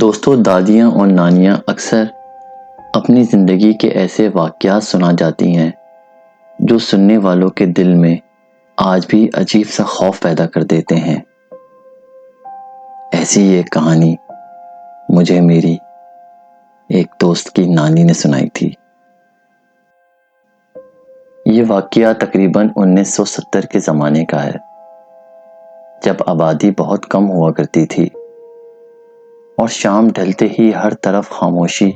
دوستوں، دادیاں اور نانیاں اکثر اپنی زندگی کے ایسے واقعات سنا جاتی ہیں جو سننے والوں کے دل میں آج بھی عجیب سا خوف پیدا کر دیتے ہیں۔ ایسی ایک کہانی مجھے میری ایک دوست کی نانی نے سنائی تھی۔ یہ واقعہ تقریباً 1970 کے زمانے کا ہے، جب آبادی بہت کم ہوا کرتی تھی اور شام ڈھلتے ہی ہر طرف خاموشی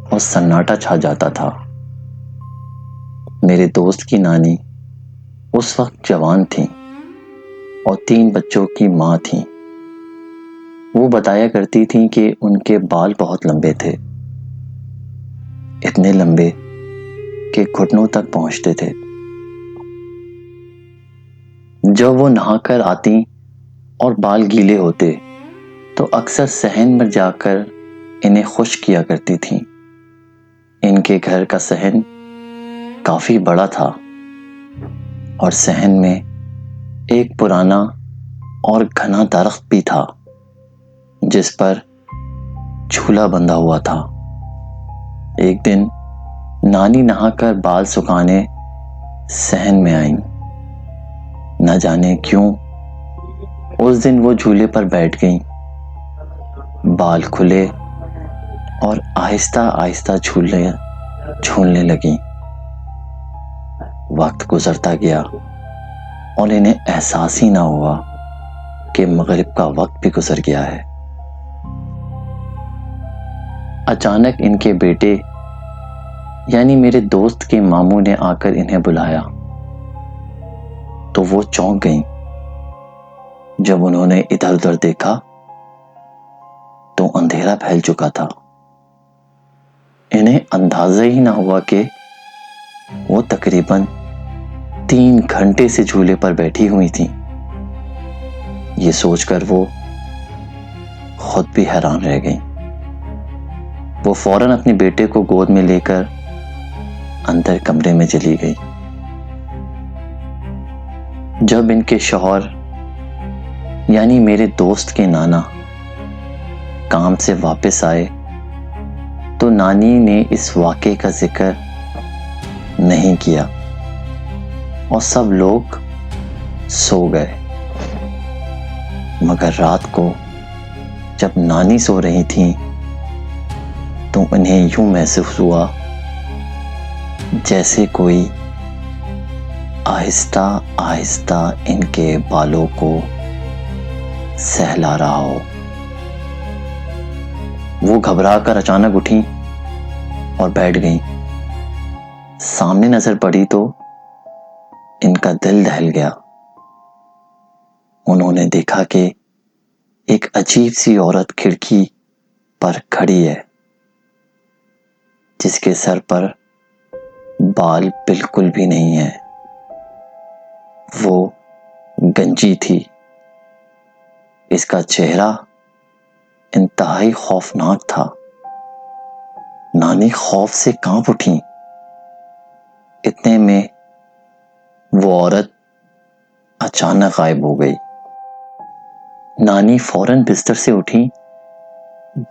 اور سناٹا چھا جاتا تھا۔ میرے دوست کی نانی اس وقت جوان تھیں اور 3 بچوں کی ماں تھیں۔ وہ بتایا کرتی تھیں کہ ان کے بال بہت لمبے تھے، اتنے لمبے کہ گھٹنوں تک پہنچتے تھے۔ جب وہ نہا کر آتی اور بال گیلے ہوتے تو اکثر صحن میں جا کر انہیں خشک کیا کرتی تھیں۔ ان کے گھر کا صحن کافی بڑا تھا اور صحن میں ایک پرانا اور گھنا درخت بھی تھا جس پر جھولا بندھا ہوا تھا۔ ایک دن نانی نہا کر بال سکھانے صحن میں آئیں۔ نہ جانے کیوں اس دن وہ جھولے پر بیٹھ گئیں۔ بال کھلے اور آہستہ آہستہ جھولنے لگیں۔ وقت گزرتا گیا اور انہیں احساس ہی نہ ہوا کہ مغرب کا وقت بھی گزر گیا ہے۔ اچانک ان کے بیٹے یعنی میرے دوست کے ماموں نے آ کر انہیں بلایا تو وہ چونک گئیں۔ جب انہوں نے ادھر ادھر دیکھا تو اندھیرا پھیل چکا تھا۔ انہیں اندازہ ہی نہ ہوا کہ وہ تقریباً 3 گھنٹے سے جھولے پر بیٹھی ہوئی تھیں۔ یہ سوچ کر وہ خود بھی حیران رہ گئیں۔ وہ فوراً اپنے بیٹے کو گود میں لے کر اندر کمرے میں چلی گئی۔ جب ان کے شوہر یعنی میرے دوست کے نانا کام سے واپس آئے تو نانی نے اس واقعے کا ذکر نہیں کیا اور سب لوگ سو گئے۔ مگر رات کو جب نانی سو رہی تھیں تو انہیں یوں محسوس ہوا جیسے کوئی آہستہ آہستہ ان کے بالوں کو سہلا رہا ہو۔ وہ گھبرا کر اچانک اٹھیں اور بیٹھ گئیں۔ سامنے نظر پڑی تو ان کا دل دہل گیا۔ انہوں نے دیکھا کہ ایک عجیب سی عورت کھڑکی پر کھڑی ہے جس کے سر پر بال بالکل بھی نہیں ہے۔ وہ گنجی تھی۔ اس کا چہرہ انتہائی خوفناک تھا۔ نانی خوف سے کانپ اٹھیں۔ اتنے میں وہ عورت اچانک غائب ہو گئی۔ نانی فوراً بستر سے اٹھیں،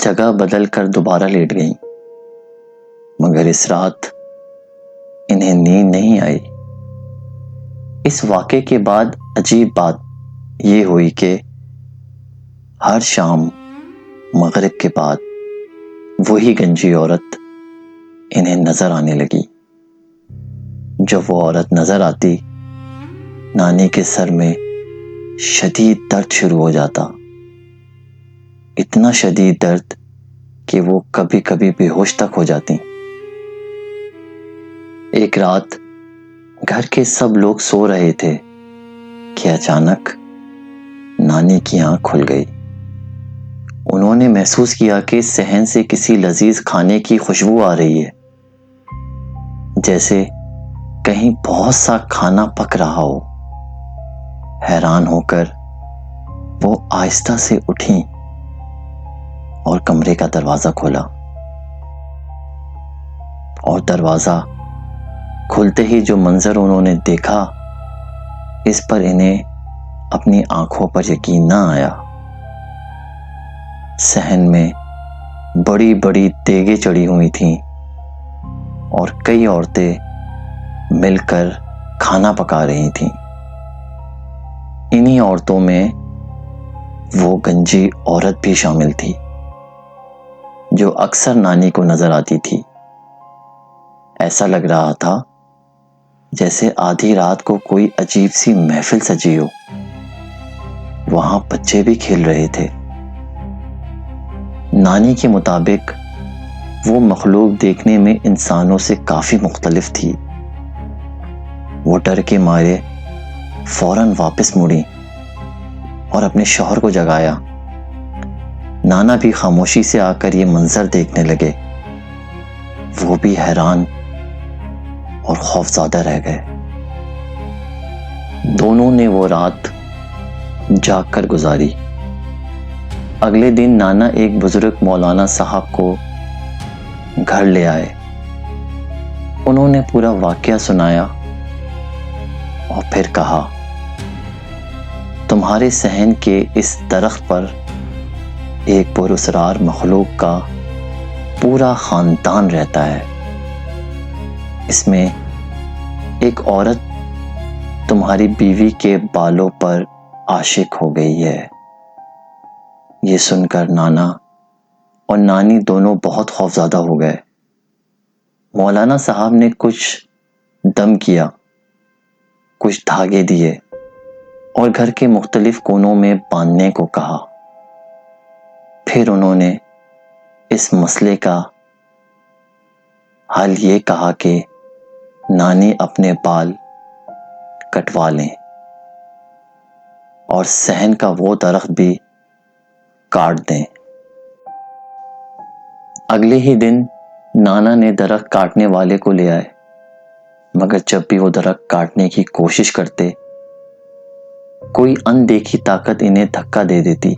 جگہ بدل کر دوبارہ لیٹ گئیں، مگر اس رات انہیں نیند نہیں آئی۔ اس واقعے کے بعد عجیب بات یہ ہوئی کہ ہر شام مغرب کے بعد وہی گنجی عورت انہیں نظر آنے لگی۔ جب وہ عورت نظر آتی، نانی کے سر میں شدید درد شروع ہو جاتا، اتنا شدید درد کہ وہ کبھی کبھی بے ہوش تک ہو جاتی۔ ایک رات گھر کے سب لوگ سو رہے تھے کہ اچانک نانی کی آنکھ کھل گئی۔ انہوں نے محسوس کیا کہ صحن سے کسی لذیذ کھانے کی خوشبو آ رہی ہے، جیسے کہیں بہت سا کھانا پک رہا ہو۔ حیران ہو کر وہ آہستہ سے اٹھیں اور کمرے کا دروازہ کھولا، اور دروازہ کھلتے ہی جو منظر انہوں نے دیکھا اس پر انہیں اپنی آنکھوں پر یقین نہ آیا۔ صحن میں بڑی بڑی دیگیں چڑھی ہوئی تھیں اور کئی عورتیں مل کر کھانا پکا رہی تھیں۔ انہی عورتوں میں وہ گنجی عورت بھی شامل تھی جو اکثر نانی کو نظر آتی تھی۔ ایسا لگ رہا تھا جیسے آدھی رات کو کوئی عجیب سی محفل سجی ہو۔ وہاں بچے بھی کھیل رہے تھے۔ نانی کے مطابق وہ مخلوق دیکھنے میں انسانوں سے کافی مختلف تھی۔ وہ ڈر کے مارے فوراً واپس مڑی اور اپنے شوہر کو جگایا۔ نانا بھی خاموشی سے آ کر یہ منظر دیکھنے لگے۔ وہ بھی حیران اور خوفزدہ رہ گئے۔ دونوں نے وہ رات جاگ کر گزاری۔ اگلے دن نانا ایک بزرگ مولانا صاحب کو گھر لے آئے۔ انہوں نے پورا واقعہ سنایا اور پھر کہا، تمہارے صحن کے اس درخت پر ایک پراسرار مخلوق کا پورا خاندان رہتا ہے۔ اس میں ایک عورت تمہاری بیوی کے بالوں پر عاشق ہو گئی ہے۔ یہ سن کر نانا اور نانی دونوں بہت خوفزدہ ہو گئے۔ مولانا صاحب نے کچھ دم کیا، کچھ دھاگے دیے اور گھر کے مختلف کونوں میں باندھنے کو کہا۔ پھر انہوں نے اس مسئلے کا حل یہ کہا کہ نانی اپنے بال کٹوا لیں اور صحن کا وہ درخت بھی کاٹ دیں۔ اگلے ہی دن نانا نے درخت کاٹنے والے کو لے آئے، مگر جب بھی وہ درخت کاٹنے کی کوشش کرتے، کوئی اندیکھی طاقت انہیں دھکا دے دیتی۔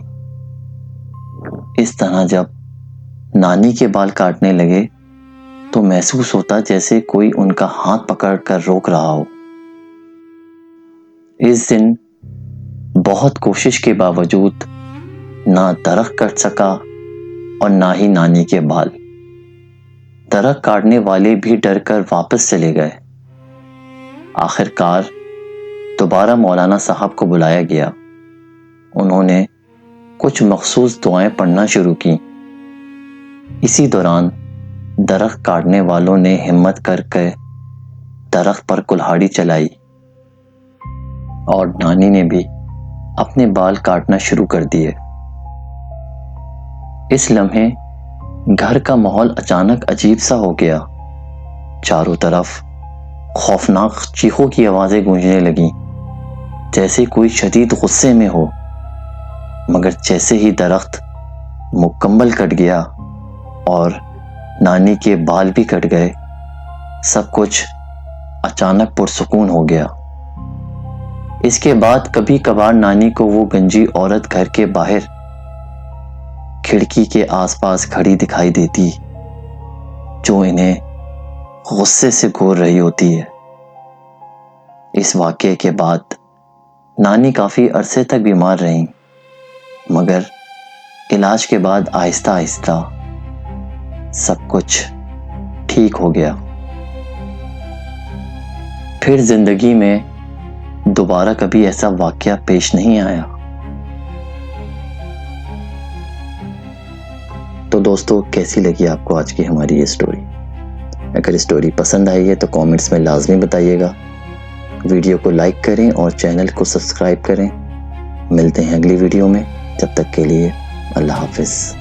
اس طرح جب نانی کے بال کاٹنے لگے تو محسوس ہوتا جیسے کوئی ان کا ہاتھ پکڑ کر روک رہا ہو۔ اس دن بہت کوشش کے باوجود نہ درخت کٹ سکا اور نہ ہی نانی کے بال۔ درخت کاٹنے والے بھی ڈر کر واپس چلے گئے۔ آخر کار دوبارہ مولانا صاحب کو بلایا گیا۔ انہوں نے کچھ مخصوص دعائیں پڑھنا شروع کی۔ اسی دوران درخت کاٹنے والوں نے ہمت کر کے درخت پر کلہاڑی چلائی اور نانی نے بھی اپنے بال کاٹنا شروع کر دیے۔ اس لمحے گھر کا ماحول اچانک عجیب سا ہو گیا۔ چاروں طرف خوفناک چیخوں کی آوازیں گونجنے لگیں، جیسے کوئی شدید غصے میں ہو۔ مگر جیسے ہی درخت مکمل کٹ گیا اور نانی کے بال بھی کٹ گئے، سب کچھ اچانک پرسکون ہو گیا۔ اس کے بعد کبھی کبھار نانی کو وہ گنجی عورت گھر کے باہر کھڑکی کے آس پاس کھڑی دکھائی دیتی، جو انہیں غصے سے گھور رہی ہوتی ہے۔ اس واقعے کے بعد نانی کافی عرصے تک بیمار رہیں، مگر علاج کے بعد آہستہ آہستہ سب کچھ ٹھیک ہو گیا۔ پھر زندگی میں دوبارہ کبھی ایسا واقعہ پیش نہیں آیا۔ تو دوستو، کیسی لگی آپ کو آج کی ہماری یہ سٹوری؟ اگر سٹوری پسند آئی ہے تو کامنٹس میں لازمی بتائیے گا۔ ویڈیو کو لائک کریں اور چینل کو سبسکرائب کریں۔ ملتے ہیں اگلی ویڈیو میں، جب تک کے لیے اللہ حافظ۔